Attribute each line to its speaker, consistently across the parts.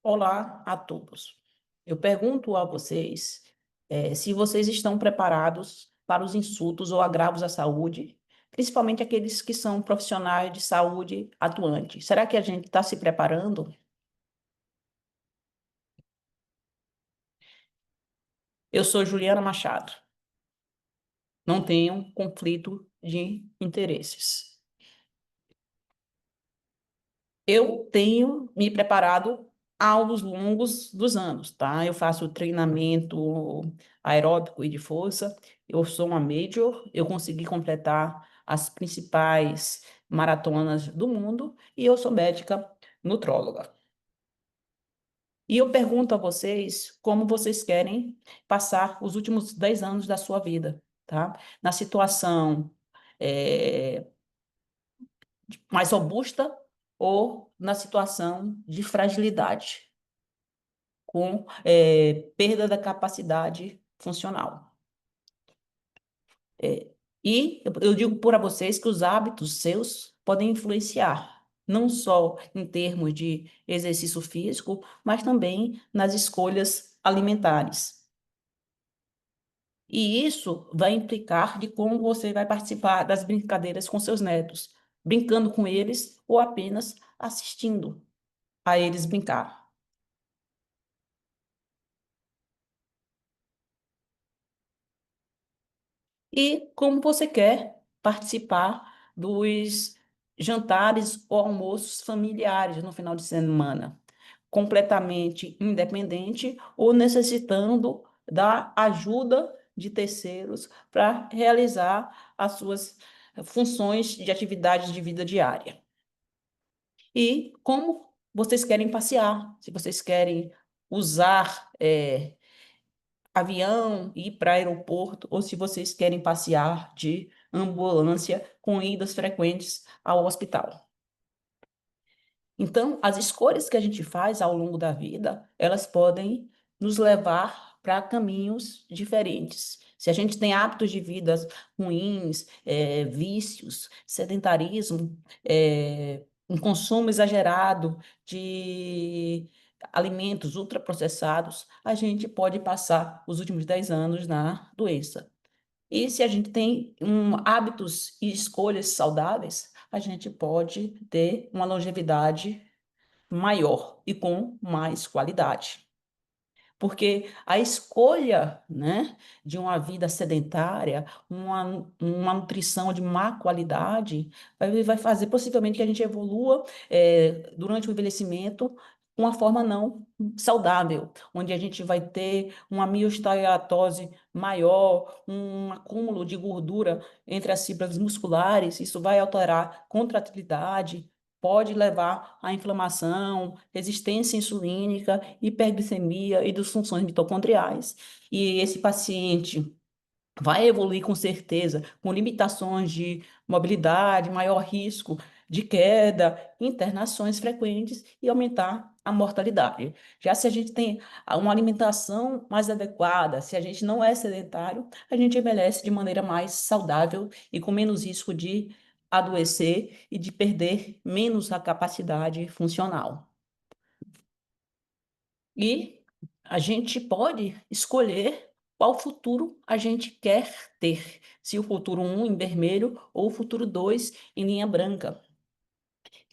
Speaker 1: Olá a todos. Eu pergunto a vocês, se vocês estão preparados para os insultos ou agravos à saúde, principalmente aqueles que são profissionais de saúde atuantes. Será que a gente está se preparando? Eu sou Juliana Machado. Não tenho conflito de interesses. Eu tenho me preparado aos longos dos anos, tá? Eu faço treinamento aeróbico e de força. Eu sou uma major, eu consegui completar as principais maratonas do mundo e eu sou médica nutróloga. E eu pergunto a vocês como vocês querem passar os últimos 10 anos da sua vida, tá? Na situação eh, mais robusta ou na situação de fragilidade, com perda da capacidade funcional. É, e eu digo para vocês que os hábitos seus podem influenciar, não só em termos de exercício físico, mas também nas escolhas alimentares. E isso vai implicar de como você vai participar das brincadeiras com seus netos, brincando com eles ou apenas assistindo a eles brincar. E como você quer participar dos jantares ou almoços familiares no final de semana, completamente independente ou necessitando da ajuda de terceiros para realizar as suas funções de atividades de vida diária. E como vocês querem passear, se vocês querem usar avião, ir para aeroporto, ou se vocês querem passear de ambulância com idas frequentes ao hospital. Então, as escolhas que a gente faz ao longo da vida, elas podem nos levar para caminhos diferentes. Se a gente tem hábitos de vida ruins, vícios, sedentarismo, um consumo exagerado de alimentos ultraprocessados, a gente pode passar os últimos 10 anos na doença. E se a gente tem hábitos e escolhas saudáveis, a gente pode ter uma longevidade maior e com mais qualidade. Porque a escolha, né, de uma vida sedentária, uma nutrição de má qualidade, vai fazer possivelmente que a gente evolua, durante o envelhecimento de uma forma não saudável, onde a gente vai ter uma miosteatose maior, um acúmulo de gordura entre as fibras musculares, isso vai alterar contratilidade, pode levar à inflamação, resistência insulínica, hiperglicemia e disfunções mitocondriais. E esse paciente vai evoluir com certeza, com limitações de mobilidade, maior risco de queda, internações frequentes e aumentar a mortalidade. Já se a gente tem uma alimentação mais adequada, se a gente não é sedentário, a gente envelhece de maneira mais saudável e com menos risco de adoecer e de perder menos a capacidade funcional. E a gente pode escolher qual futuro a gente quer ter, se o futuro um em vermelho ou o futuro 2 em linha branca.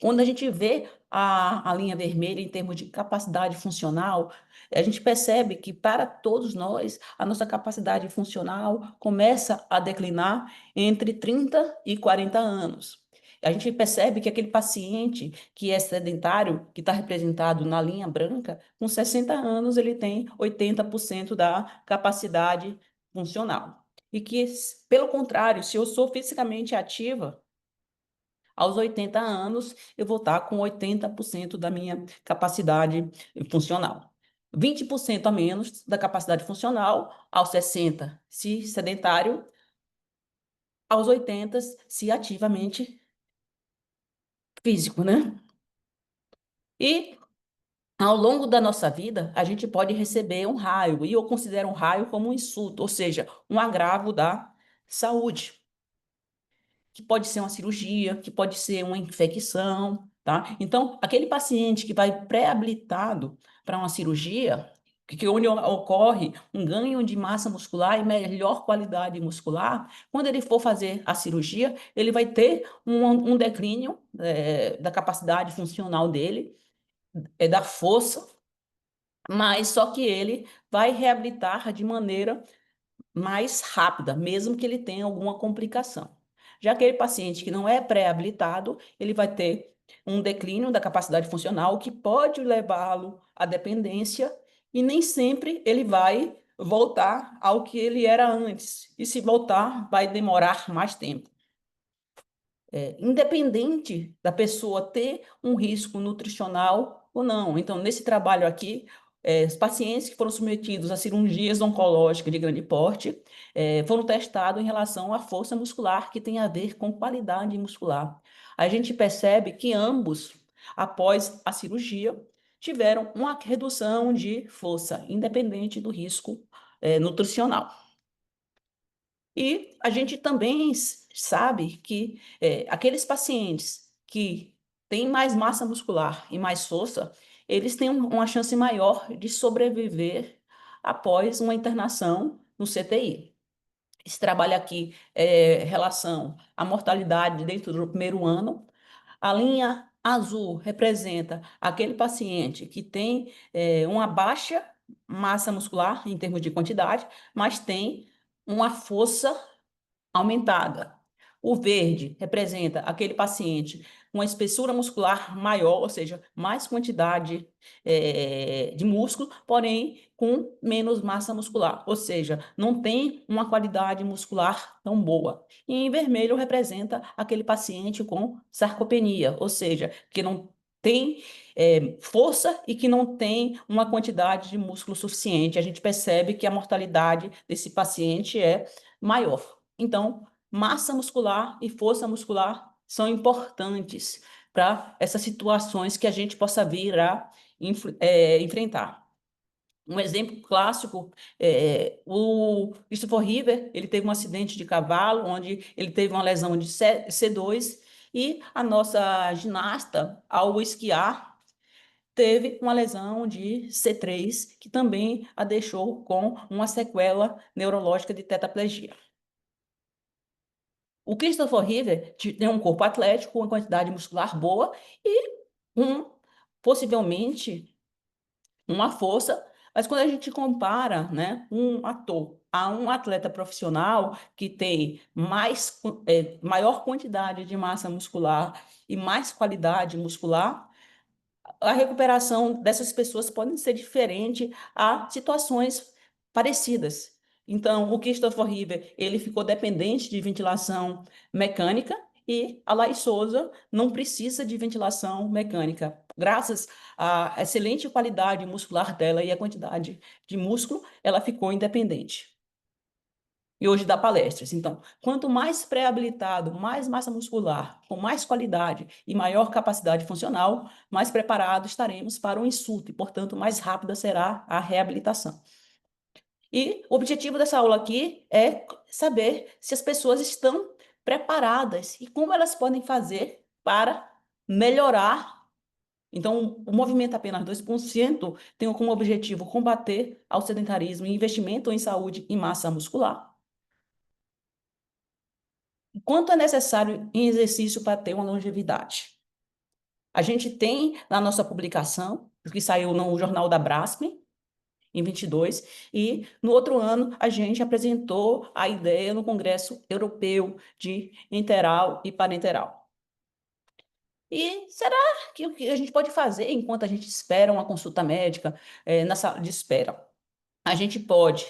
Speaker 1: Quando a gente vê a linha vermelha em termos de capacidade funcional, a gente percebe que para todos nós, a nossa capacidade funcional começa a declinar entre 30 e 40 anos. A gente percebe que aquele paciente que é sedentário, que está representado na linha branca, com 60 anos ele tem 80% da capacidade funcional. E que, pelo contrário, se eu sou fisicamente ativa, aos 80 anos, eu vou estar com 80% da minha capacidade funcional. 20% a menos da capacidade funcional, aos 60, se sedentário, aos 80, se ativamente físico, né? E ao longo da nossa vida, a gente pode receber um raio, e eu considero um raio como um insulto, ou seja, um agravo da saúde, que pode ser uma cirurgia, que pode ser uma infecção, tá? Então, aquele paciente que vai pré-habilitado para uma cirurgia, onde ocorre um ganho de massa muscular e melhor qualidade muscular, quando ele for fazer a cirurgia, ele vai ter um declínio, da capacidade funcional dele, da força, mas só que ele vai reabilitar de maneira mais rápida, mesmo que ele tenha alguma complicação. Já aquele paciente que não é pré-habilitado, ele vai ter um declínio da capacidade funcional que pode levá-lo à dependência e nem sempre ele vai voltar ao que ele era antes. E se voltar, vai demorar mais tempo. Independente da pessoa ter um risco nutricional ou não. Então, nesse trabalho aqui, os pacientes que foram submetidos a cirurgias oncológicas de grande porte, foram testados em relação à força muscular, que tem a ver com qualidade muscular. A gente percebe que ambos, após a cirurgia, tiveram uma redução de força, independente do risco, nutricional. E a gente também sabe que aqueles pacientes que têm mais massa muscular e mais força, eles têm uma chance maior de sobreviver após uma internação no CTI. Esse trabalho aqui é relação à mortalidade dentro do primeiro ano. A linha azul representa aquele paciente que tem uma baixa massa muscular em termos de quantidade, mas tem uma força aumentada. O verde representa aquele paciente com uma espessura muscular maior, ou seja, mais quantidade de músculo, porém com menos massa muscular, ou seja, não tem uma qualidade muscular tão boa. E em vermelho representa aquele paciente com sarcopenia, ou seja, que não tem força e que não tem uma quantidade de músculo suficiente. A gente percebe que a mortalidade desse paciente é maior. Então, massa muscular e força muscular são importantes para essas situações que a gente possa vir a enfrentar. Um exemplo clássico o Christopher River, ele teve um acidente de cavalo, onde ele teve uma lesão de C2, e a nossa ginasta, ao esquiar, teve uma lesão de C3, que também a deixou com uma sequela neurológica de tetraplegia. O Christopher River tem um corpo atlético, uma quantidade muscular boa e possivelmente uma força, mas quando a gente compara, né, um ator a um atleta profissional que tem maior quantidade de massa muscular e mais qualidade muscular, a recuperação dessas pessoas pode ser diferente a situações parecidas. Então, o Christopher River, ele ficou dependente de ventilação mecânica e a Laís Souza não precisa de ventilação mecânica. Graças à excelente qualidade muscular dela e a quantidade de músculo, ela ficou independente e hoje dá palestras. Então, quanto mais pré-habilitado, mais massa muscular, com mais qualidade e maior capacidade funcional, mais preparados estaremos para o insulto e, portanto, mais rápida será a reabilitação. E o objetivo dessa aula aqui é saber se as pessoas estão preparadas e como elas podem fazer para melhorar. Então, o movimento apenas 2% tem como objetivo combater ao sedentarismo e investimento em saúde e massa muscular. Quanto é necessário em exercício para ter uma longevidade? A gente tem na nossa publicação, que saiu no Jornal da Braskem, em 22, e no outro ano a gente apresentou a ideia no Congresso Europeu de Enteral e Parenteral. E será que o que a gente pode fazer enquanto a gente espera uma consulta médica, na sala de espera? A gente pode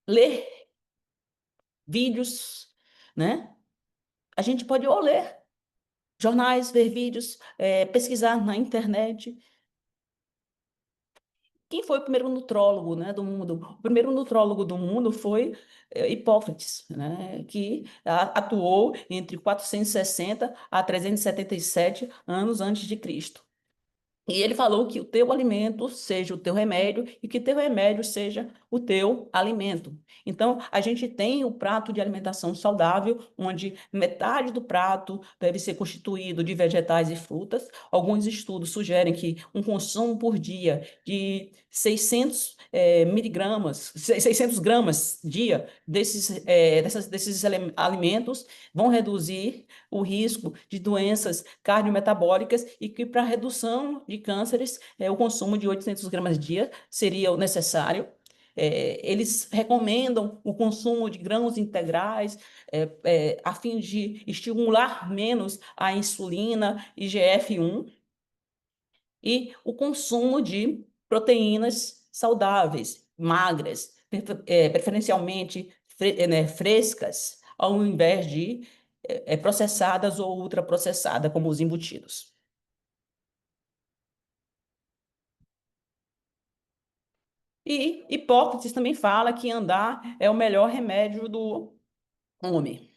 Speaker 1: ler vídeos, né? A gente pode ou ler jornais, ver vídeos, pesquisar na internet. Quem foi o primeiro nutrólogo, né, do mundo? O primeiro nutrólogo do mundo foi Hipócrates, né, que atuou entre 460 a 377 anos antes de Cristo. E ele falou que o teu alimento seja o teu remédio e que teu remédio seja o teu alimento. Então, a gente tem o prato de alimentação saudável, onde metade do prato deve ser constituído de vegetais e frutas. Alguns estudos sugerem que um consumo por dia de 600 miligramas, 600 gramas dia desses alimentos vão reduzir o risco de doenças cardiometabólicas e que para redução de cânceres, o consumo de 800 gramas dia seria o necessário. Eles recomendam o consumo de grãos integrais, a fim de estimular menos a insulina IGF-1 e o consumo de proteínas saudáveis, magras, preferencialmente né, frescas, ao invés de processadas ou ultraprocessadas, como os embutidos. E Hipócrates também fala que andar é o melhor remédio do homem.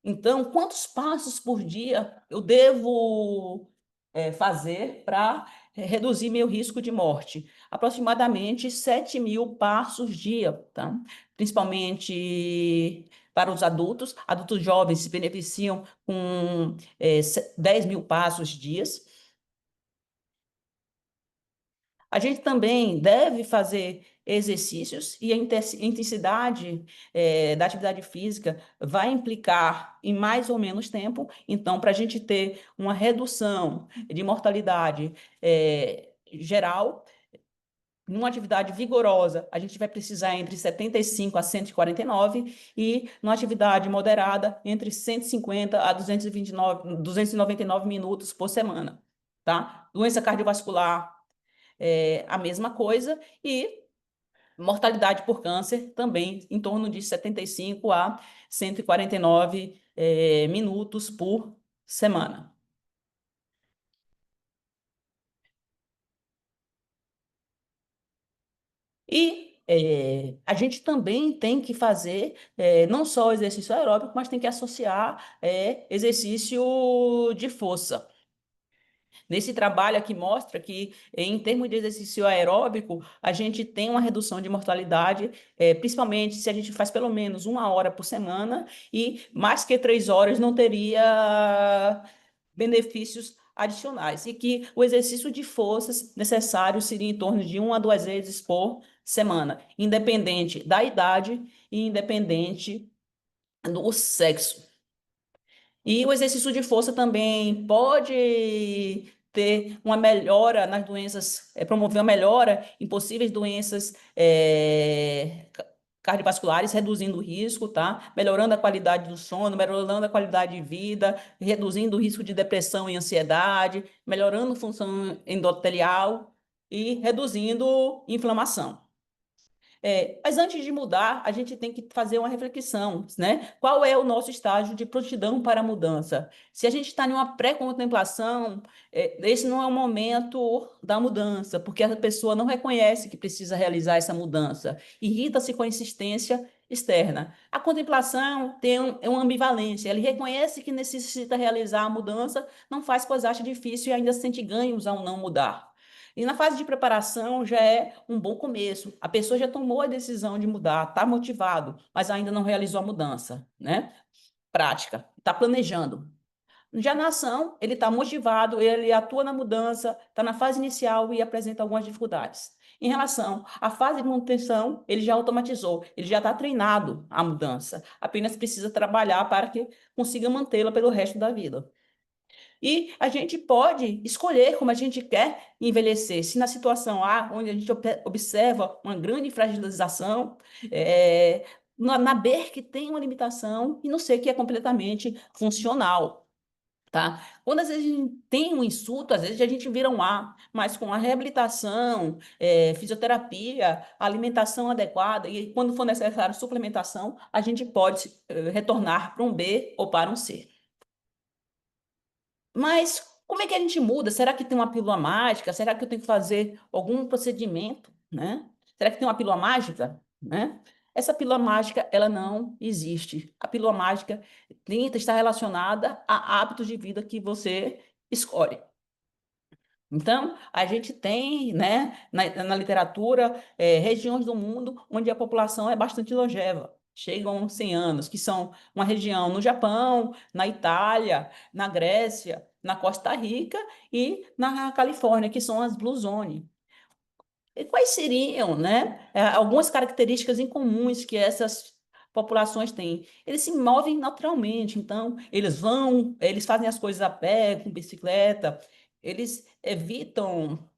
Speaker 1: Então, quantos passos por dia eu devo fazer para reduzir meu risco de morte? Aproximadamente 7.000 passos dia, tá? Principalmente para os adultos. Adultos jovens se beneficiam com 10.000 passos dias. A gente também deve fazer exercícios e a intensidade da atividade física vai implicar em mais ou menos tempo. Então, para a gente ter uma redução de mortalidade geral, numa atividade vigorosa, a gente vai precisar entre 75 a 149 e numa atividade moderada entre 150 a 299 minutos por semana, tá? Doença cardiovascular a mesma coisa, e mortalidade por câncer também em torno de 75 a 149 minutos por semana. E a gente também tem que fazer não só o exercício aeróbico, mas tem que associar exercício de força. Nesse trabalho aqui mostra que, em termos de exercício aeróbico, a gente tem uma redução de mortalidade, principalmente se a gente faz pelo menos 1 hora por semana, e mais que 3 horas não teria benefícios adicionais. E que o exercício de forças necessário seria em torno de 1 a 2 vezes por semana, independente da idade e independente do sexo. E o exercício de força também pode ter uma melhora nas doenças, promover uma melhora em possíveis doenças cardiovasculares, reduzindo o risco, tá? Melhorando a qualidade do sono, melhorando a qualidade de vida, reduzindo o risco de depressão e ansiedade, melhorando a função endotelial e reduzindo inflamação. Mas antes de mudar, a gente tem que fazer uma reflexão, né? Qual é o nosso estágio de prontidão para a mudança? Se a gente está em uma pré-contemplação, esse não é o momento da mudança, porque a pessoa não reconhece que precisa realizar essa mudança, irrita-se com a insistência externa. A contemplação tem é uma ambivalência, ele reconhece que necessita realizar a mudança, não faz, pois acha difícil e ainda sente ganhos ao não mudar. E na fase de preparação já é um bom começo. A pessoa já tomou a decisão de mudar, está motivado, mas ainda não realizou a mudança, né? Prática, está planejando. Já na ação, ele está motivado, ele atua na mudança, está na fase inicial e apresenta algumas dificuldades. Em relação à fase de manutenção, ele já automatizou, ele já está treinado à mudança, apenas precisa trabalhar para que consiga mantê-la pelo resto da vida. E a gente pode escolher como a gente quer envelhecer. Se na situação A, onde a gente observa uma grande fragilização, na B, que tem uma limitação, e no C, que é completamente funcional. Tá? Quando às vezes a gente tem um insulto, às vezes a gente vira um A, mas com a reabilitação, fisioterapia, alimentação adequada, e quando for necessário suplementação, a gente pode retornar para um B ou para um C. Mas como é que a gente muda? Será que tem uma pílula mágica? Será que eu tenho que fazer algum procedimento, né? Será que tem uma pílula mágica, né? Essa pílula mágica, ela não existe. A pílula mágica tenta estar relacionada a hábitos de vida que você escolhe. Então, a gente tem, né, na literatura, regiões do mundo onde a população é bastante longeva. Chegam aos 100 anos, que são uma região no Japão, na Itália, na Grécia, na Costa Rica e na Califórnia, que são as Blue Zone. E quais seriam, né, algumas características incomuns que essas populações têm? Eles se movem naturalmente, então eles fazem as coisas a pé, com bicicleta, eles evitam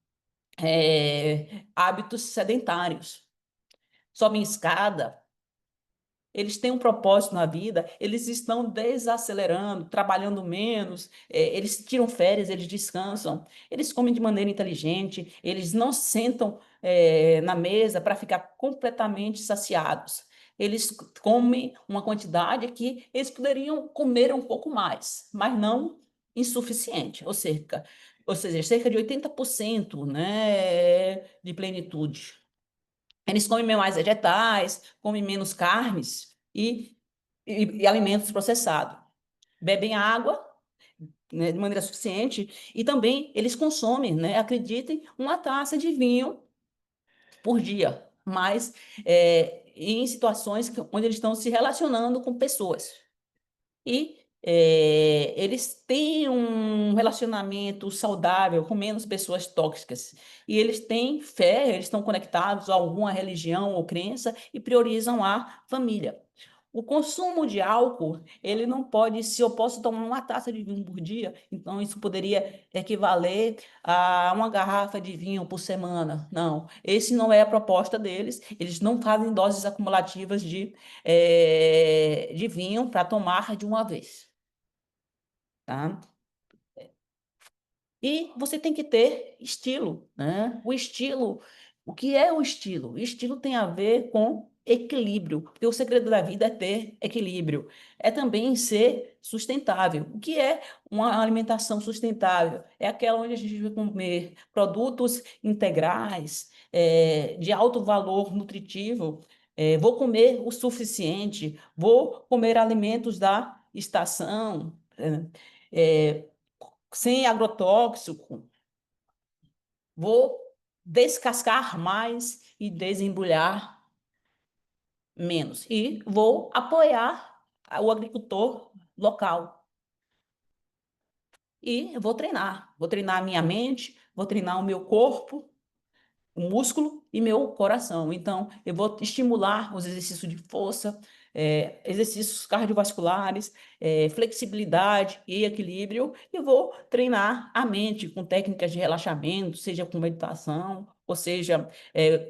Speaker 1: hábitos sedentários, sobem escada, eles têm um propósito na vida, eles estão desacelerando, trabalhando menos, eles tiram férias, eles descansam, eles comem de maneira inteligente, eles não sentam, na mesa para ficar completamente saciados. Eles comem uma quantidade que eles poderiam comer um pouco mais, mas não insuficiente, ou seja, cerca de 80%, né, de plenitude. Eles comem mais vegetais, comem menos carnes e alimentos processados. Bebem água, né, de maneira suficiente e também eles consomem, né, acreditem, uma taça de vinho por dia, mas em situações onde eles estão se relacionando com pessoas. E eles têm um relacionamento saudável com menos pessoas tóxicas. E eles têm fé, eles estão conectados a alguma religião ou crença e priorizam a família. O consumo de álcool, ele não pode, se eu posso tomar uma taça de vinho por dia, então isso poderia equivaler a uma garrafa de vinho por semana. Não, esse não é a proposta deles. Eles não fazem doses acumulativas de vinho para tomar de uma vez, tá? E você tem que ter estilo, né? O que é o estilo? O estilo tem a ver com equilíbrio, porque o segredo da vida é ter equilíbrio, é também ser sustentável. O que é uma alimentação sustentável? É aquela onde a gente vai comer produtos integrais, de alto valor nutritivo. Vou comer o suficiente, vou comer alimentos da estação. É, sem agrotóxico, vou descascar mais e desembrulhar menos. E vou apoiar o agricultor local. E vou treinar a minha mente, vou treinar o meu corpo, o músculo e meu coração. Então, eu vou estimular os exercícios de força, exercícios cardiovasculares, flexibilidade e equilíbrio, e vou treinar a mente com técnicas de relaxamento, seja com meditação, ou seja,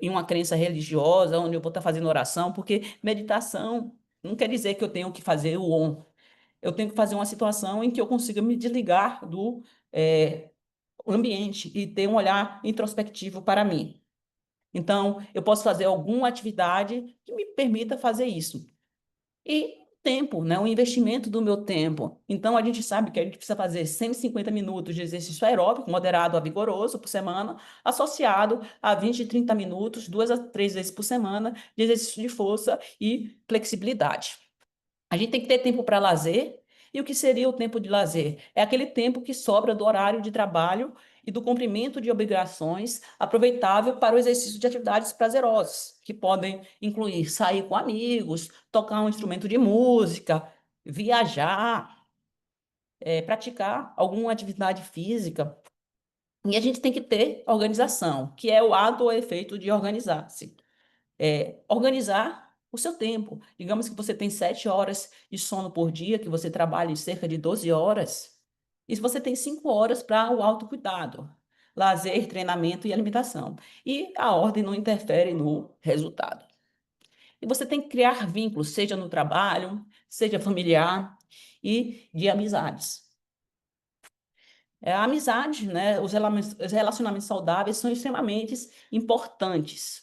Speaker 1: em uma crença religiosa, onde eu vou estar fazendo oração, porque meditação não quer dizer que eu tenho que fazer o on. Eu tenho que fazer uma situação em que eu consiga me desligar do ambiente e ter um olhar introspectivo para mim. Então, eu posso fazer alguma atividade que me permita fazer isso. E tempo, né? O investimento do meu tempo. Então, a gente sabe que a gente precisa fazer 150 minutos de exercício aeróbico, moderado a vigoroso por semana, associado a 20, 30 minutos, 2 a 3 vezes por semana, de exercício de força e flexibilidade. A gente tem que ter tempo para lazer. E o que seria o tempo de lazer? É aquele tempo que sobra do horário de trabalho e do cumprimento de obrigações, aproveitável para o exercício de atividades prazerosas, que podem incluir sair com amigos, tocar um instrumento de música, viajar, praticar alguma atividade física. E a gente tem que ter organização, que é o ato ou efeito de organizar-se. Organizar o seu tempo. Digamos que você tem 7 horas de sono por dia, que você trabalha cerca de 12 horas, e se você tem 5 horas para o autocuidado, lazer, treinamento e alimentação. E a ordem não interfere no resultado. E você tem que criar vínculos, seja no trabalho, seja familiar e de amizades. A amizade, né, os relacionamentos saudáveis são extremamente importantes.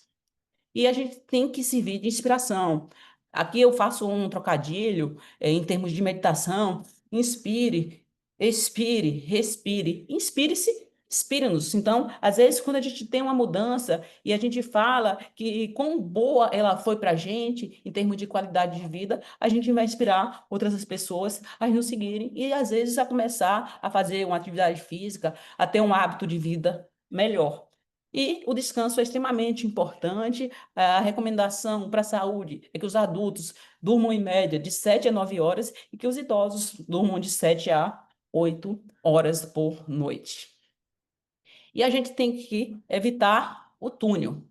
Speaker 1: E a gente tem que servir de inspiração. Aqui eu faço um trocadilho, em termos de meditação. Inspire, expire, respire. Inspire-se inspira-nos. Então, às vezes, quando a gente tem uma mudança e a gente fala que quão boa ela foi para a gente, em termos de qualidade de vida, a gente vai inspirar outras pessoas a nos seguirem e, às vezes, a começar a fazer uma atividade física, a ter um hábito de vida melhor. E o descanso é extremamente importante. A recomendação para a saúde é que os adultos durmam, em média, de 7 a 9 horas e que os idosos durmam de 7 a 8 horas por noite. E a gente tem que evitar o túnel.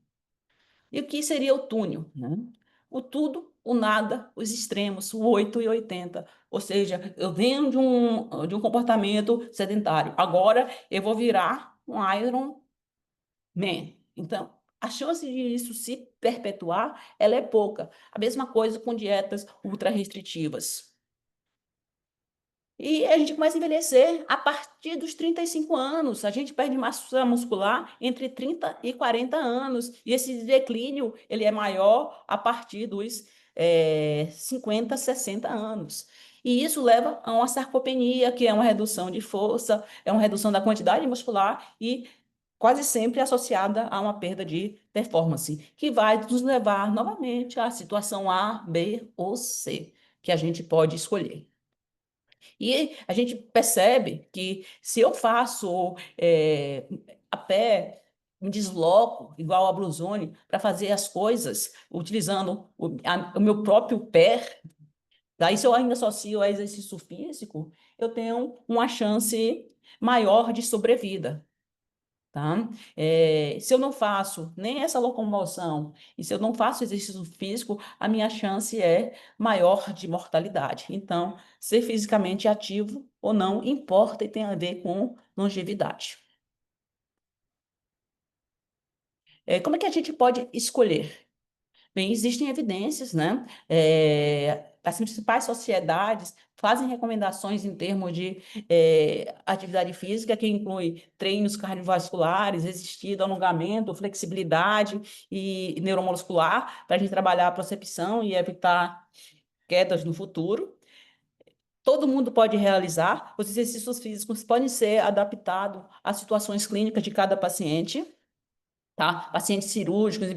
Speaker 1: E o que seria o túnel, né? O tudo, o nada, os extremos, o 8 e 80. Ou seja, eu venho de um comportamento sedentário. Agora eu vou virar um Iron Man. Então, a chance de isso se perpetuar, ela é pouca. A mesma coisa com dietas ultra restritivas. E a gente começa a envelhecer a partir dos 35 anos. A gente perde massa muscular entre 30 e 40 anos. E esse declínio ele é maior a partir dos 50, 60 anos. E isso leva a uma sarcopenia, que é uma redução de força, é uma redução da quantidade muscular e quase sempre associada a uma perda de performance, que vai nos levar novamente à situação A, B ou C, que a gente pode escolher. E a gente percebe que se eu faço a pé, me desloco, igual a Bruzone, para fazer as coisas, utilizando o meu próprio pé, daí se eu ainda associo a exercício físico, eu tenho uma chance maior de sobrevida. Tá? Se eu não faço nem essa locomoção e se eu não faço exercício físico, a minha chance é maior de mortalidade. Então, ser fisicamente ativo ou não importa e tem a ver com longevidade. Como é que a gente pode escolher? Bem, existem evidências, né? As principais sociedades fazem recomendações em termos de atividade física, que inclui treinos cardiovasculares, resistido, alongamento, flexibilidade e neuromuscular, para a gente trabalhar a propriocepção e evitar quedas no futuro. Todo mundo pode realizar, os exercícios físicos podem ser adaptados às situações clínicas de cada paciente. Tá? Pacientes cirúrgicos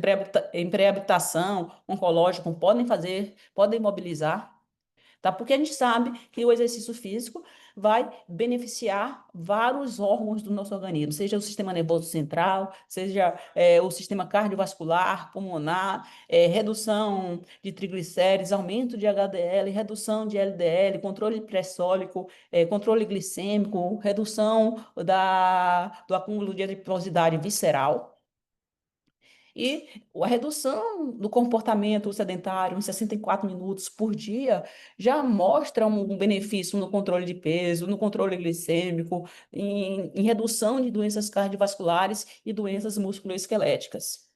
Speaker 1: em pré-habitação, oncológico, podem mobilizar, tá? Porque a gente sabe que o exercício físico vai beneficiar vários órgãos do nosso organismo, seja o sistema nervoso central, seja o sistema cardiovascular, pulmonar, redução de triglicérides, aumento de HDL, redução de LDL, controle pressórico, controle glicêmico, redução do acúmulo de adiposidade visceral. E a redução do comportamento sedentário em 64 minutos por dia já mostra um benefício no controle de peso, no controle glicêmico, em redução de doenças cardiovasculares e doenças musculoesqueléticas.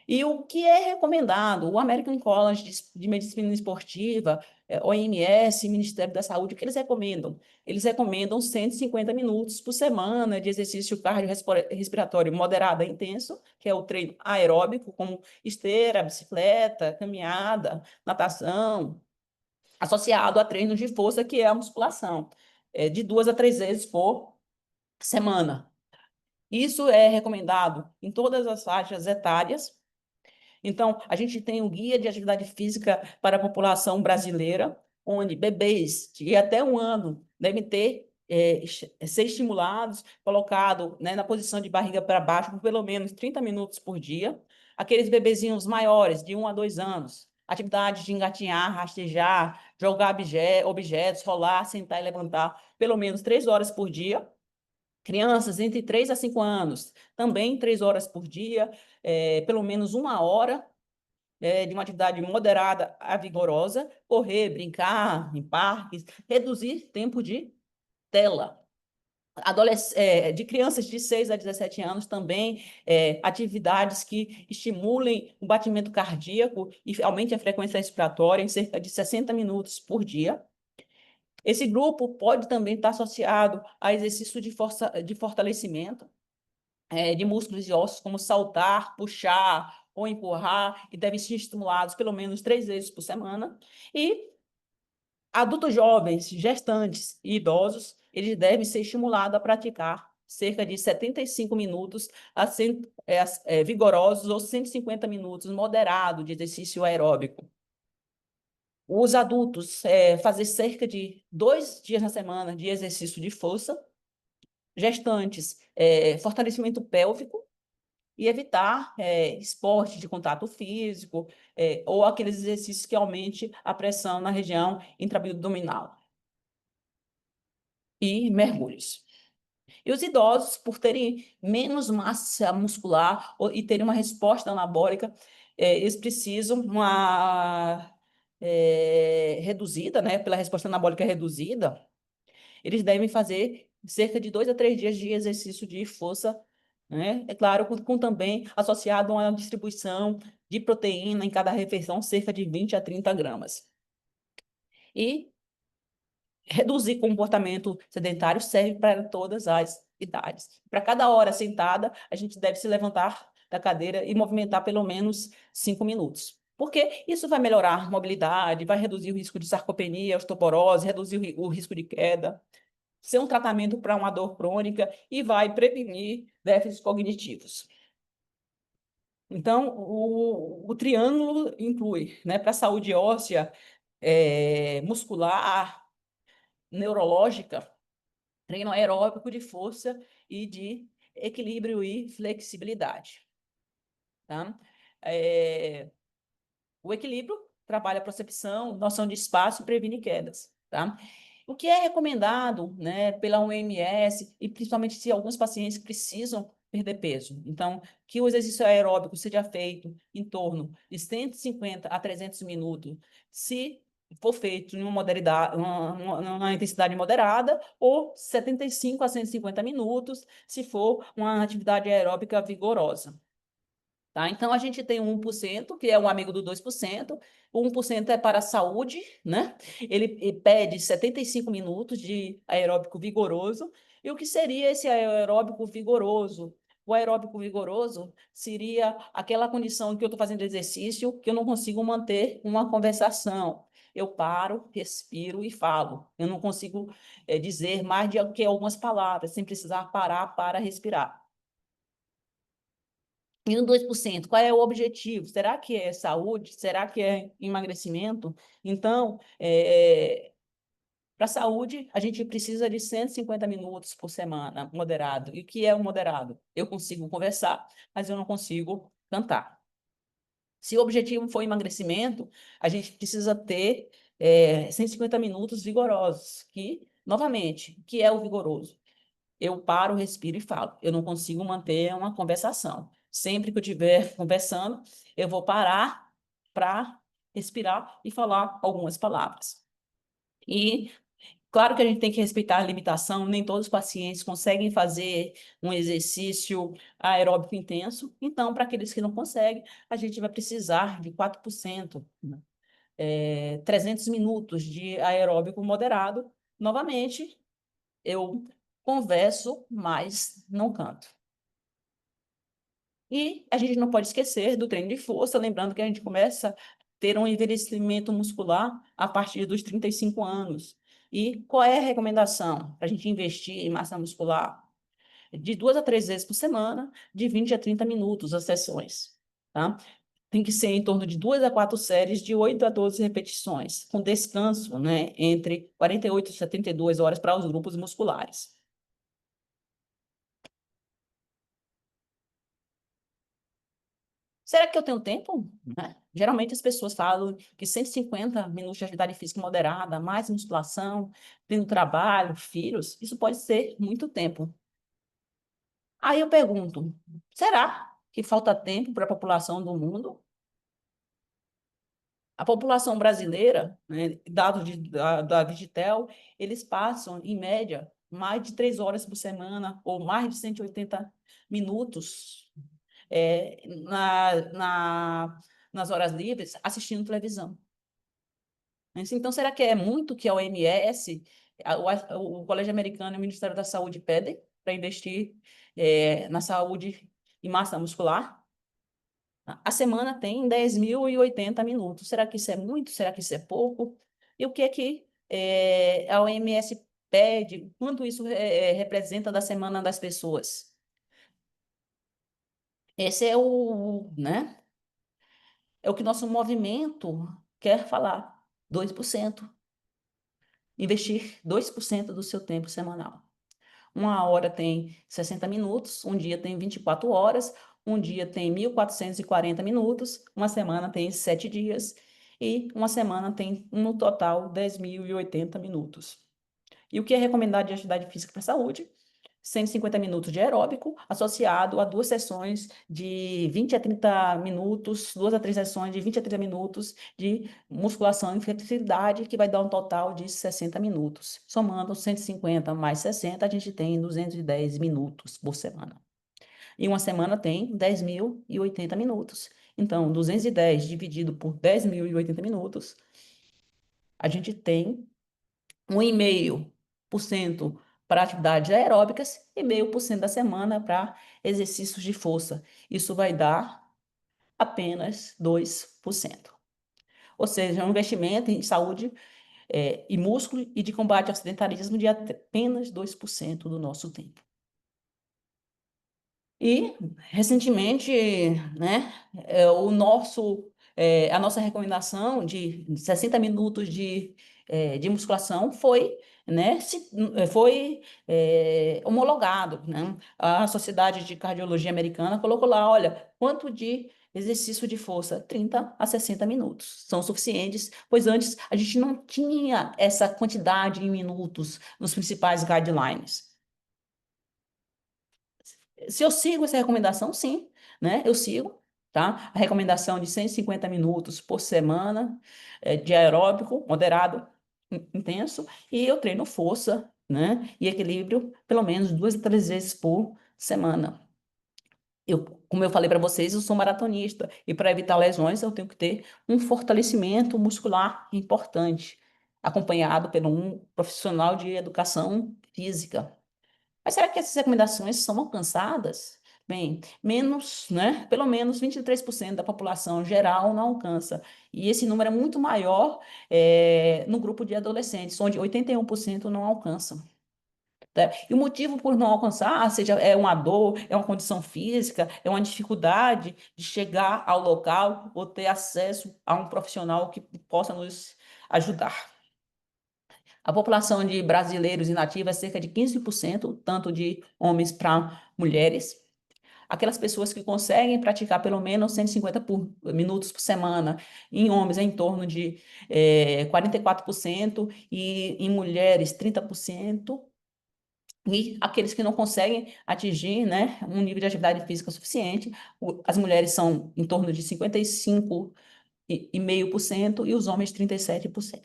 Speaker 1: E o que é recomendado? O American College de Medicina Esportiva, OMS, Ministério da Saúde, o que eles recomendam? Eles recomendam 150 minutos por semana de exercício cardiorrespiratório moderado a intenso, que é o treino aeróbico, como esteira, bicicleta, caminhada, natação, associado a treinos de força, que é a musculação, de 2 a 3 vezes por semana. Isso é recomendado em todas as faixas etárias. Então, a gente tem um guia de atividade física para a população brasileira, onde bebês de até 1 ano devem ser estimulados, colocados, né, na posição de barriga para baixo por pelo menos 30 minutos por dia. Aqueles bebezinhos maiores, de 1 a 2 anos, atividades de engatinhar, rastejar, jogar objetos, rolar, sentar e levantar, pelo menos 3 horas por dia. Crianças entre 3 a 5 anos, também 3 horas por dia, pelo menos 1 hora de uma atividade moderada a vigorosa, correr, brincar em parques, reduzir tempo de tela. De crianças de 6 a 17 anos também, atividades que estimulem o batimento cardíaco e aumentem a frequência respiratória em cerca de 60 minutos por dia. Esse grupo pode também estar associado a exercício de fortalecimento, de músculos e ossos, como saltar, puxar ou empurrar, e devem ser estimulados pelo menos 3 vezes por semana. E adultos jovens, gestantes e idosos, eles devem ser estimulados a praticar cerca de 75 minutos vigorosos ou 150 minutos moderado de exercício aeróbico. Os adultos fazer cerca de 2 dias na semana de exercício de força, gestantes, fortalecimento pélvico e evitar esporte de contato físico ou aqueles exercícios que aumente a pressão na região intraabdominal e mergulhos. E os idosos, por terem menos massa muscular e terem uma resposta anabólica, eles precisam uma reduzida, né, pela resposta anabólica reduzida, eles devem fazer cerca de 2 a 3 dias de exercício de força, né? É claro, com também associado a uma distribuição de proteína em cada refeição, cerca de 20 a 30 gramas. E reduzir comportamento sedentário serve para todas as idades. Para cada hora sentada, a gente deve se levantar da cadeira e movimentar pelo menos 5 minutos. Porque isso vai melhorar a mobilidade, vai reduzir o risco de sarcopenia, osteoporose, reduzir o risco de queda, ser um tratamento para uma dor crônica e vai prevenir déficits cognitivos. Então, o triângulo inclui, né, para a saúde óssea, muscular, neurológica, treino aeróbico de força e de equilíbrio e flexibilidade. Tá? O equilíbrio trabalha a percepção, noção de espaço e previne quedas. Tá? O que é recomendado, né, pela OMS, e principalmente se alguns pacientes precisam perder peso. Então, que o exercício aeróbico seja feito em torno de 150 a 300 minutos, se for feito em uma modalidade, uma intensidade moderada, ou 75 a 150 minutos, se for uma atividade aeróbica vigorosa. Tá? Então, a gente tem o 1%, que é um amigo do 2%. O 1% é para a saúde, né? Ele pede 75 minutos de aeróbico vigoroso. E o que seria esse aeróbico vigoroso? O aeróbico vigoroso seria aquela condição em que eu estou fazendo exercício que eu não consigo manter uma conversação. Eu paro, respiro e falo. Eu não consigo dizer mais de que algumas palavras, sem precisar parar para respirar. E no 2%, qual é o objetivo? Será que é saúde? Será que é emagrecimento? Então, para a saúde, a gente precisa de 150 minutos por semana, moderado. E o que é o moderado? Eu consigo conversar, mas eu não consigo cantar. Se o objetivo for emagrecimento, a gente precisa ter 150 minutos vigorosos, que, novamente, o que é o vigoroso? Eu paro, respiro e falo. Eu não consigo manter uma conversação. Sempre que eu estiver conversando, eu vou parar para respirar e falar algumas palavras. E claro que a gente tem que respeitar a limitação, nem todos os pacientes conseguem fazer um exercício aeróbico intenso. Então, para aqueles que não conseguem, a gente vai precisar de 4%, né? 300 minutos de aeróbico moderado. Novamente, eu converso, mas não canto. E a gente não pode esquecer do treino de força, lembrando que a gente começa a ter um envelhecimento muscular a partir dos 35 anos. E qual é a recomendação para a gente investir em massa muscular? De 2 a 3 vezes por semana, de 20 a 30 minutos as sessões. Tá? Tem que ser em torno de 2 a 4 séries de 8 a 12 repetições, com descanso, né, entre 48 e 72 horas para os grupos musculares. Será que eu tenho tempo? Né? Geralmente as pessoas falam que 150 minutos de atividade física moderada, mais musculação, tendo trabalho, filhos, isso pode ser muito tempo. Aí eu pergunto, será que falta tempo para a população do mundo? A população brasileira, né, dados da Vigitel, eles passam, em média, mais de 3 horas por semana, ou mais de 180 minutos nas horas livres assistindo televisão. Então, será que é muito que a OMS, o Colégio Americano e o Ministério da Saúde pedem para investir na saúde e massa muscular? A semana tem 10.080 minutos. Será que isso é muito? Será que isso é pouco? E o que é que a OMS pede, quanto isso representa da semana das pessoas. Esse é né? É o que nosso movimento quer falar. 2%. Investir 2% do seu tempo semanal. Uma hora tem 60 minutos, um dia tem 24 horas, um dia tem 1.440 minutos, uma semana tem 7 dias e uma semana tem, no total, 10.080 minutos. E o que é recomendado de atividade física para a saúde? 150 minutos de aeróbico, associado a duas sessões de 20 a 30 minutos, duas a três sessões de 20 a 30 minutos de musculação e flexibilidade, que vai dar um total de 60 minutos. Somando 150 mais 60, a gente tem 210 minutos por semana. E uma semana tem 10.080 minutos. Então, 210 dividido por 10.080 minutos, a gente tem 1,5% para atividades aeróbicas e 0,5% da semana para exercícios de força. Isso vai dar apenas 2%. Ou seja, é um investimento em saúde e músculo e de combate ao sedentarismo de apenas 2% do nosso tempo. E, recentemente, né, a nossa recomendação de 60 minutos de musculação foi, né, homologado, né? A Sociedade de Cardiologia Americana colocou lá, olha, quanto de exercício de força? 30 a 60 minutos. São suficientes, pois antes a gente não tinha essa quantidade em minutos nos principais guidelines. Se eu sigo essa recomendação, sim, né? Eu sigo, tá? A recomendação de 150 minutos por semana de aeróbico moderado, intenso, e eu treino força, né? E equilíbrio pelo menos 2 a 3 vezes por semana. Como eu falei para vocês, eu sou maratonista e para evitar lesões eu tenho que ter um fortalecimento muscular importante, acompanhado por um profissional de educação física. Mas será que essas recomendações são alcançadas? Bem, né? Pelo menos 23% da população geral não alcança. E esse número é muito maior no grupo de adolescentes, onde 81% não alcançam. Tá? E o motivo por não alcançar, seja é uma dor, é uma condição física, é uma dificuldade de chegar ao local ou ter acesso a um profissional que possa nos ajudar. A população de brasileiros inativa é cerca de 15%, tanto de homens para mulheres. Aquelas pessoas que conseguem praticar pelo menos 150 minutos por semana, em homens é em torno de 44% e em mulheres 30%. E aqueles que não conseguem atingir, né, um nível de atividade física suficiente, as mulheres são em torno de 55,5% e os homens 37%.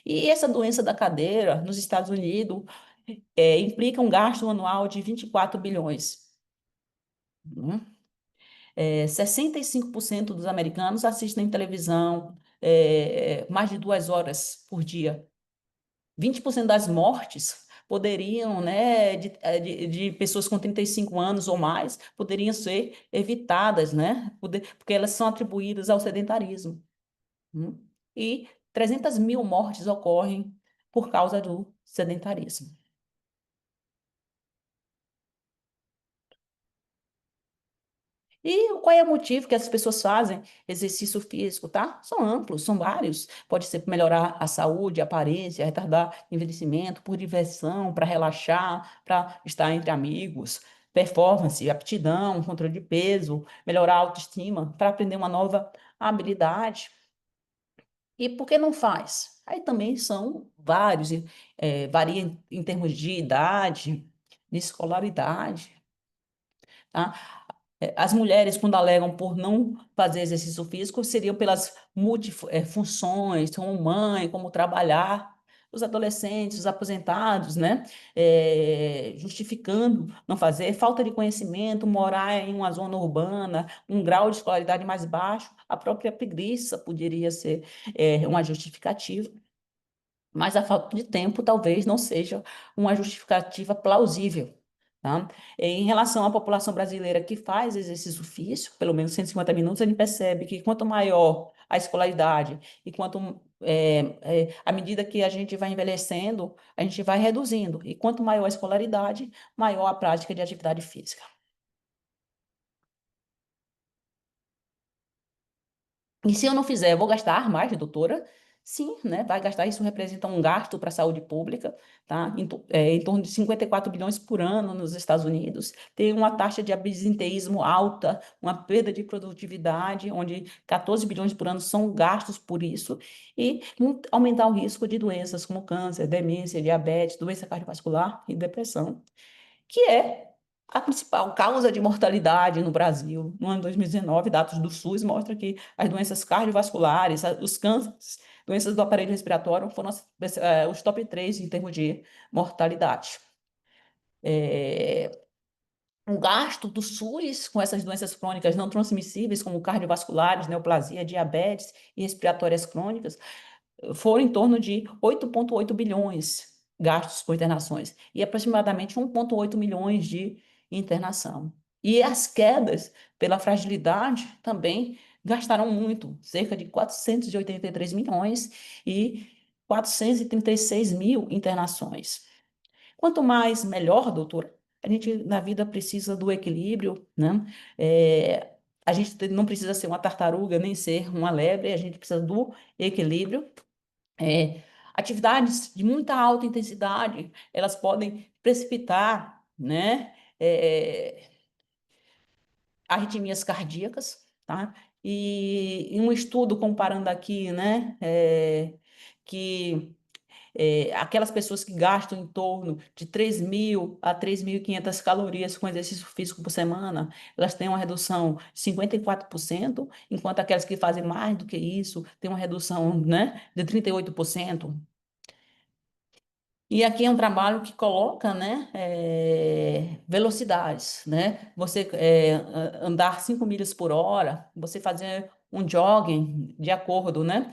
Speaker 1: E essa doença da cadeira, nos Estados Unidos, implica um gasto anual de 24 bilhões. Né? 65% dos americanos assistem televisão mais de 2 horas por dia. 20% das mortes poderiam, né, de pessoas com 35 anos ou mais, poderiam ser evitadas, né, porque elas são atribuídas ao sedentarismo. E 300 mil mortes ocorrem por causa do sedentarismo. E qual é o motivo que as pessoas fazem exercício físico, tá? São amplos, são vários. Pode ser para melhorar a saúde, a aparência, retardar envelhecimento, por diversão, para relaxar, para estar entre amigos, performance, aptidão, controle de peso, melhorar a autoestima, para aprender uma nova habilidade. E por que não faz? Aí também são vários, varia em termos de idade, de escolaridade, tá? As mulheres, quando alegam por não fazer exercício físico, seriam pelas multifunções, como mãe, como trabalhar. Os adolescentes, os aposentados, né? Justificando não fazer, falta de conhecimento, morar em uma zona urbana, um grau de escolaridade mais baixo, a própria preguiça poderia ser uma justificativa. Mas a falta de tempo talvez não seja uma justificativa plausível. Tá? Em relação à população brasileira que faz exercício físico, pelo menos 150 minutos, a gente percebe que quanto maior a escolaridade e quanto À medida que a gente vai envelhecendo, a gente vai reduzindo. E quanto maior a escolaridade, maior a prática de atividade física. E se eu não fizer, eu vou gastar mais, doutora? Sim, né? Vai gastar. Isso representa um gasto para a saúde pública, tá? Em torno de 54 bilhões por ano nos Estados Unidos. Tem uma taxa de absenteísmo alta, uma perda de produtividade, onde 14 bilhões por ano são gastos por isso, e aumentar o risco de doenças como câncer, demência, diabetes, doença cardiovascular e depressão, que é a principal causa de mortalidade no Brasil. No ano 2019, dados do SUS mostram que as doenças cardiovasculares, os cânceres, doenças do aparelho respiratório foram os top 3 em termos de mortalidade. É, o gasto do SUS com essas doenças crônicas não transmissíveis, como cardiovasculares, neoplasia, diabetes e respiratórias crônicas, foram em torno de 8,8 bilhões gastos com internações e aproximadamente 1,8 milhões de internação. E as quedas pela fragilidade também gastaram muito, cerca de 483 milhões e 436 mil internações. Quanto mais, melhor, doutora. A gente na vida precisa do equilíbrio, né? A gente não precisa ser uma tartaruga nem ser uma lebre, a gente precisa do equilíbrio. É, atividades de muita alta intensidade, elas podem precipitar, né, arritmias cardíacas, tá? E em um estudo comparando aqui, né, que aquelas pessoas que gastam em torno de 3.000 a 3.500 calorias com exercício físico por semana, elas têm uma redução de 54%, enquanto aquelas que fazem mais do que isso têm uma redução, né, de 38%. E aqui é um trabalho que coloca, né, velocidades, né? Você andar 5 milhas por hora, você fazer um jogging de acordo, né?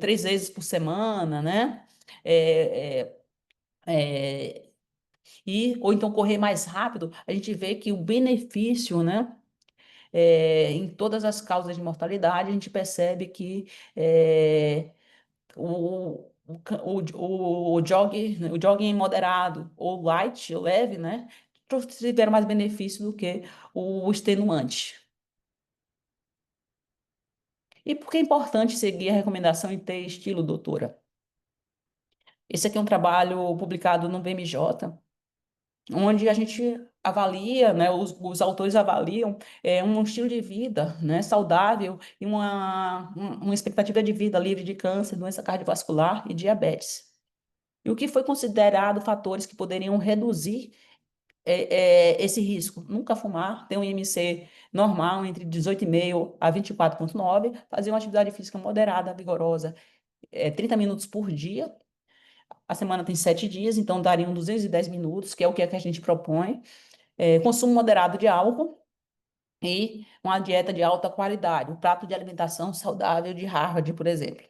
Speaker 1: 3 vezes por semana, né? É, ou então correr mais rápido, a gente vê que o benefício, né? Em todas as causas de mortalidade, a gente percebe que o jogging moderado ou light, leve, né? Tiveram mais benefício do que o extenuante. E por que é importante seguir a recomendação e ter estilo, doutora? Esse aqui é um trabalho publicado no BMJ, onde a gente avalia, né, os autores avaliam um estilo de vida, né, saudável e uma expectativa de vida livre de câncer, doença cardiovascular e diabetes. E o que foi considerado fatores que poderiam reduzir esse risco? Nunca fumar, ter um IMC normal entre 18,5 a 24,9, fazer uma atividade física moderada, vigorosa, 30 minutos por dia. A semana tem 7 dias, então dariam 210 minutos, que é o que a gente propõe. Consumo moderado de álcool e uma dieta de alta qualidade, um prato de alimentação saudável de Harvard, por exemplo.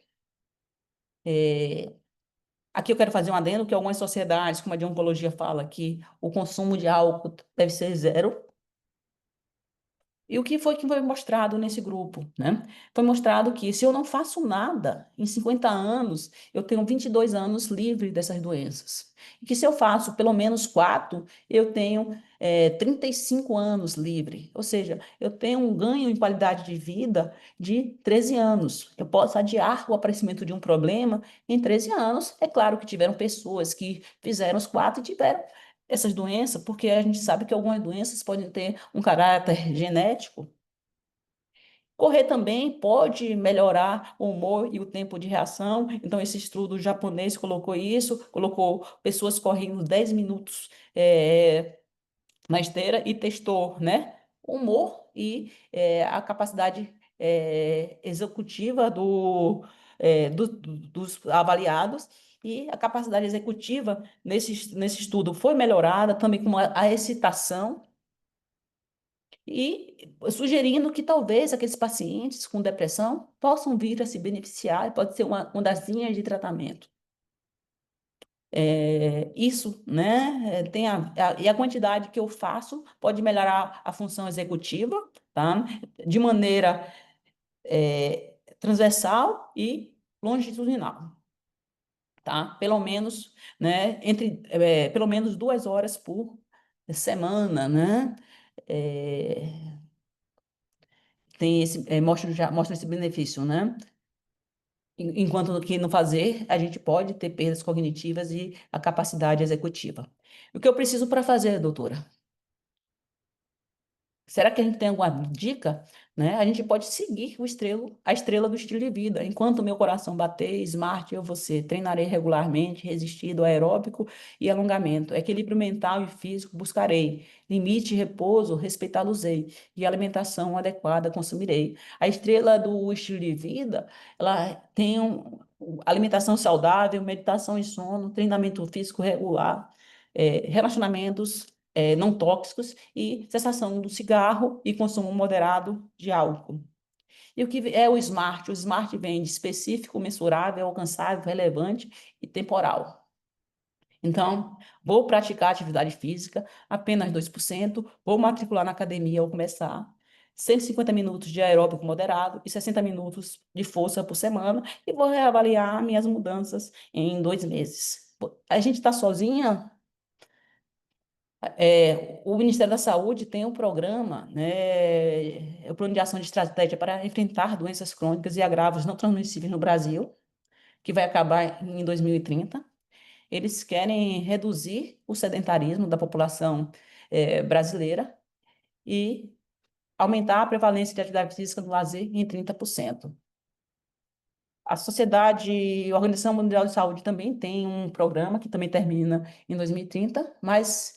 Speaker 1: Aqui eu quero fazer um adendo que algumas sociedades, como a de oncologia, fala que o consumo de álcool deve ser zero. E o que foi mostrado nesse grupo, né? Foi mostrado que se eu não faço nada, em 50 anos, eu tenho 22 anos livre dessas doenças. E que se eu faço pelo menos 4, eu tenho 35 anos livre. Ou seja, eu tenho um ganho em qualidade de vida de 13 anos. Eu posso adiar o aparecimento de um problema em 13 anos. É claro que tiveram pessoas que fizeram os 4 e tiveram essas doenças, porque a gente sabe que algumas doenças podem ter um caráter genético. Correr também pode melhorar o humor e o tempo de reação. Então, esse estudo japonês colocou isso, colocou pessoas correndo 10 minutos na esteira e testou, né, o humor e a capacidade executiva dos avaliados. E a capacidade executiva nesse estudo foi melhorada também com a excitação e sugerindo que talvez aqueles pacientes com depressão possam vir a se beneficiar, pode ser uma das linhas de tratamento. Isso, né? E a quantidade que eu faço pode melhorar a função executiva, tá? De maneira transversal e longitudinal, tá? Pelo menos, né, pelo menos 2 horas por semana, né? É, mostra esse benefício, né? Enquanto que no fazer, a gente pode ter perdas cognitivas e a capacidade executiva. O que eu preciso para fazer, doutora? Será que a gente tem alguma dica? Né? A gente pode seguir a estrela do estilo de vida. Enquanto o meu coração bater, smart, eu você. Treinarei regularmente, resistido, aeróbico e alongamento. Equilíbrio mental e físico buscarei. Limite e repouso, respeitá-los-ei. E alimentação adequada consumirei. A estrela do estilo de vida, ela tem alimentação saudável, meditação e sono, treinamento físico regular, relacionamentos não tóxicos e cessação do cigarro e consumo moderado de álcool. E o que é o SMART? O SMART vem de específico, mensurável, alcançável, relevante e temporal. Então, vou praticar atividade física, apenas 2%, vou matricular na academia ao começar, 150 minutos de aeróbico moderado e 60 minutos de força por semana, e vou reavaliar minhas mudanças em 2 meses. A gente está sozinha. O Ministério da Saúde tem um programa, né, o Plano de Ação de Estratégia para enfrentar doenças crônicas e agravos não transmissíveis no Brasil, que vai acabar em 2030. Eles querem reduzir o sedentarismo da população, brasileira e aumentar a prevalência de atividade física no lazer em 30%. A Organização Mundial de Saúde também tem um programa que também termina em 2030, mas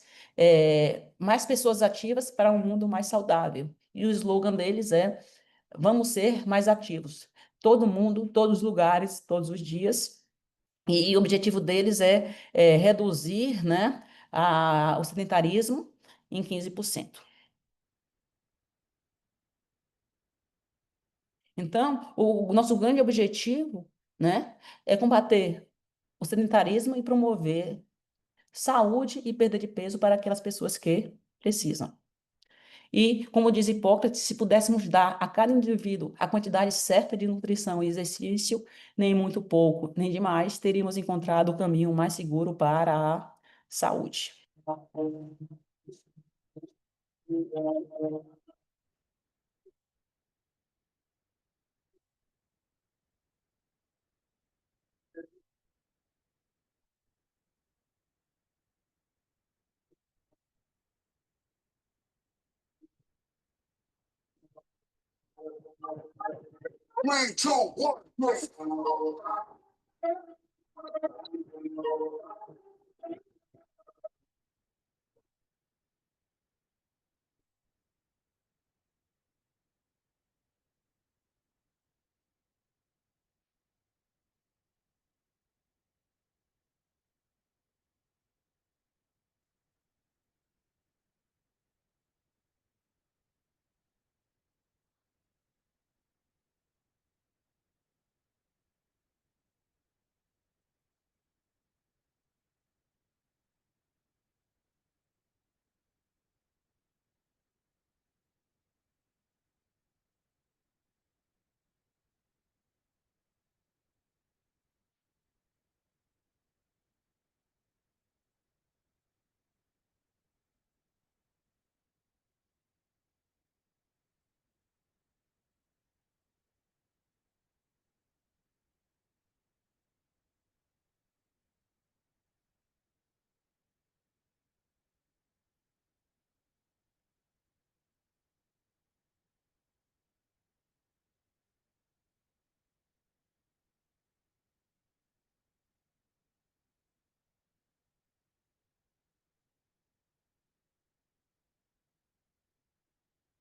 Speaker 1: mais pessoas ativas para um mundo mais saudável. E o slogan deles é: Vamos ser mais ativos. Todo mundo, todos os lugares, todos os dias. E o objetivo deles é reduzir, né, o sedentarismo em 15%. Então, o nosso grande objetivo, né, é combater o sedentarismo e promover saúde e perda de peso para aquelas pessoas que precisam. E, como diz Hipócrates, se pudéssemos dar a cada indivíduo a quantidade certa de nutrição e exercício, nem muito pouco, nem demais, teríamos encontrado o caminho mais seguro para a saúde.
Speaker 2: Three, two, one,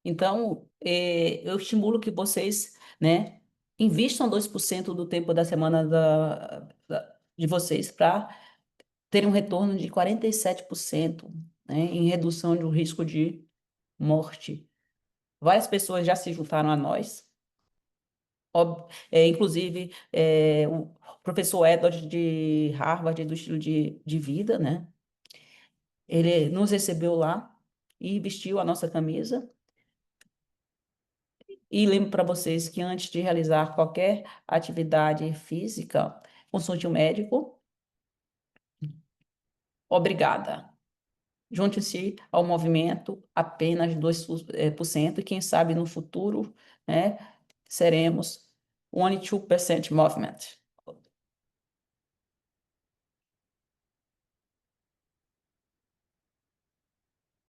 Speaker 1: Então, eu estimulo que vocês, né, invistam 2% do tempo da semana de vocês para terem um retorno de 47%, né, em redução do risco de morte. Várias pessoas já se juntaram a nós, inclusive o professor Edward de Harvard, do estilo de vida, né? Ele nos recebeu lá e vestiu a nossa camisa E lembro para vocês que antes de realizar qualquer atividade física, consulte um médico. Obrigada. Junte-se ao movimento apenas 2%, e quem sabe no futuro, né, seremos 1 2% movement.